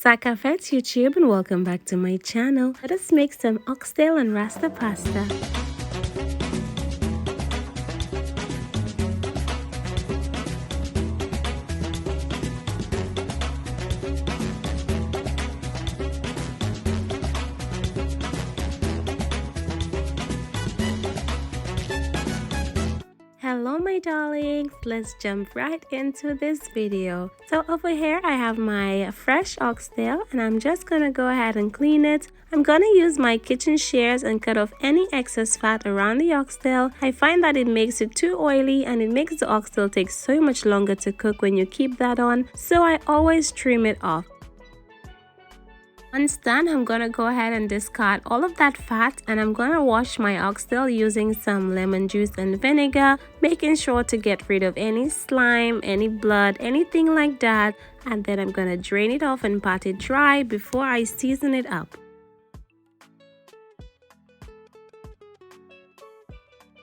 Sakafet YouTube, and welcome back to my channel. Let us make some oxtail and rasta pasta. Hello my darlings, let's jump right into this video. So over here I have my fresh oxtail and I'm just gonna go ahead and clean it. I'm gonna use my kitchen shears and cut off any excess fat around the oxtail. I find that it makes it too oily and it makes the oxtail take so much longer to cook when you keep that on, so I always trim it off. Once done, I'm gonna go ahead and discard all of that fat, and I'm gonna wash my oxtail using some lemon juice and vinegar, making sure to get rid of any slime, any blood, anything like that, and then I'm gonna drain it off and pat it dry before I season it up.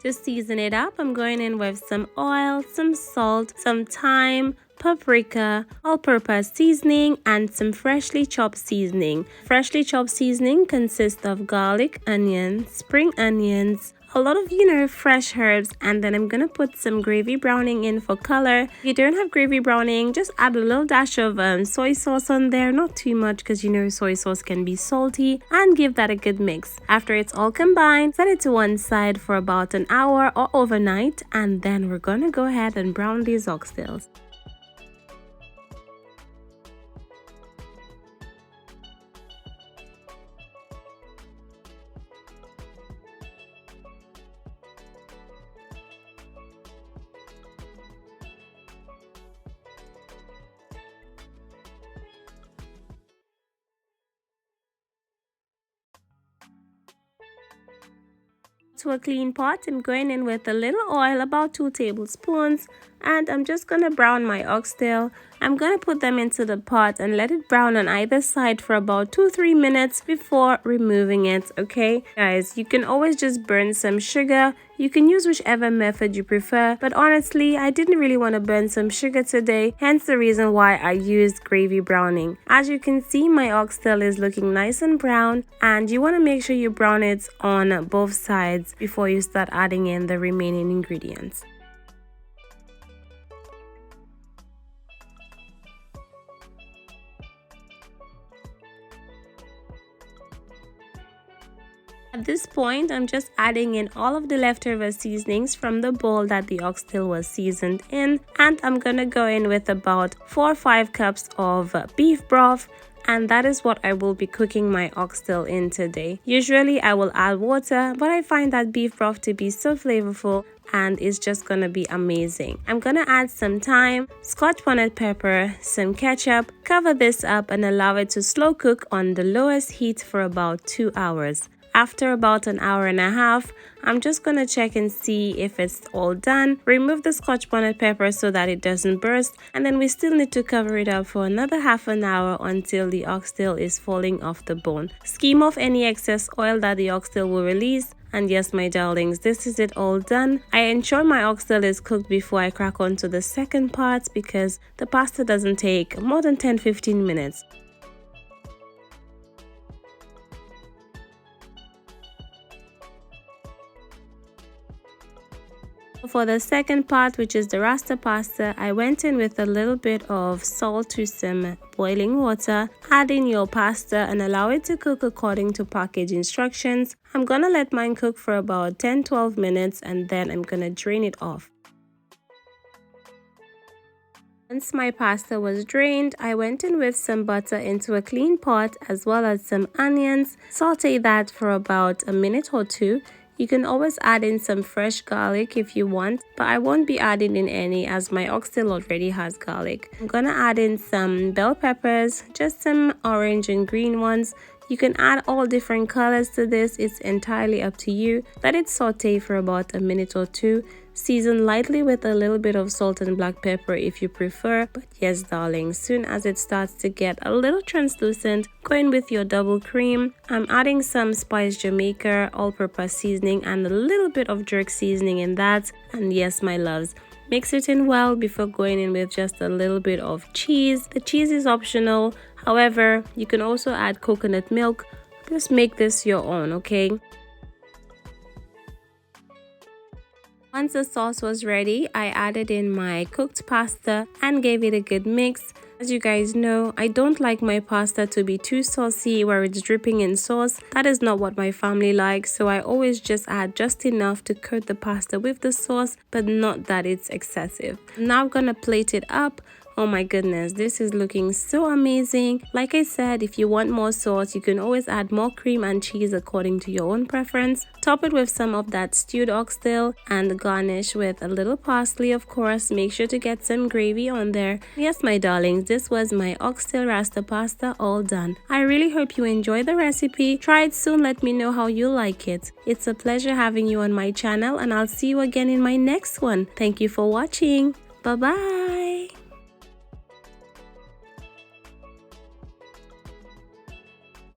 To season it up, I'm going in with some oil, some salt, some thyme, paprika, all-purpose seasoning, and some freshly chopped seasoning. Freshly chopped seasoning consists of garlic, onion, spring onions, a lot of fresh herbs, and then I'm gonna put some gravy browning in for color. If you don't have gravy browning, just add a little dash of soy sauce on there, not too much because soy sauce can be salty, and give that a good mix. After it's all combined, set it to one side for about an hour or overnight, and then we're gonna go ahead and brown these oxtails. To a clean pot, I'm going in with a little oil, about 2 tablespoons, and I'm just gonna brown my oxtail. I'm gonna put them into the pot and let it brown on either side for about 2-3 minutes before removing it. Okay guys, you can always just burn some sugar. You can use whichever method you prefer, but honestly I didn't really want to burn some sugar today, hence the reason why I used gravy browning. As you can see, my oxtail is looking nice and brown, and you want to make sure you brown it on both sides before you start adding in the remaining ingredients. At this point, I'm just adding in all of the leftover seasonings from the bowl that the oxtail was seasoned in, and I'm gonna go in with about 4 or 5 cups of beef broth, and that is what I will be cooking my oxtail in today. Usually I will add water, but I find that beef broth to be so flavorful and it's just gonna be amazing. I'm gonna add some thyme, Scotch bonnet pepper, some ketchup, cover this up and allow it to slow cook on the lowest heat for about 2 hours. After about an hour and a half, I'm just gonna check and see if it's all done. Remove the Scotch bonnet pepper so that it doesn't burst, and then we still need to cover it up for another half an hour until the oxtail is falling off the bone. Skim off any excess oil that the oxtail will release. And yes, my darlings, this is it all done. I ensure my oxtail is cooked before I crack on to the second part because the pasta doesn't take more than 10-15 minutes. For the second part, which is the rasta pasta, I went in with a little bit of salt to some boiling water. Add in your pasta and allow it to cook according to package instructions. I'm gonna let mine cook for about 10-12 minutes and then I'm gonna drain it off. Once my pasta was drained, I went in with some butter into a clean pot as well as some onions. Saute that for about a minute or two. You can always add in some fresh garlic if you want, but I won't be adding in any as my oxtail already has garlic. I'm gonna add in some bell peppers, just some orange and green ones. You can add all different colors to this, it's entirely up to you. Let it saute for about a minute or two. Season lightly with a little bit of salt and black pepper if you prefer, but yes darling, soon as it starts to get a little translucent, go in with your double cream. I'm adding some spiced Jamaica all-purpose seasoning and a little bit of jerk seasoning in that, and yes my loves, mix it in well before going in with just a little bit of cheese. The cheese is optional, However, you can also add coconut milk. Just make this your own, okay? Once the sauce was ready, I added in my cooked pasta and gave it a good mix. As you guys know, I don't like my pasta to be too saucy where it's dripping in sauce. That is not what my family likes, so I always just add just enough to coat the pasta with the sauce, but not that it's excessive. Now I'm gonna plate it up. Oh my goodness, this is looking so amazing. Like I said, if you want more sauce, you can always add more cream and cheese according to your own preference. Top it with some of that stewed oxtail and garnish with a little parsley, of course. Make sure to get some gravy on there. Yes, my darlings, this was my oxtail rasta pasta all done. I really hope you enjoy the recipe. Try it soon, let me know how you like it. It's a pleasure having you on my channel, and I'll see you again in my next one. Thank you for watching. Bye bye.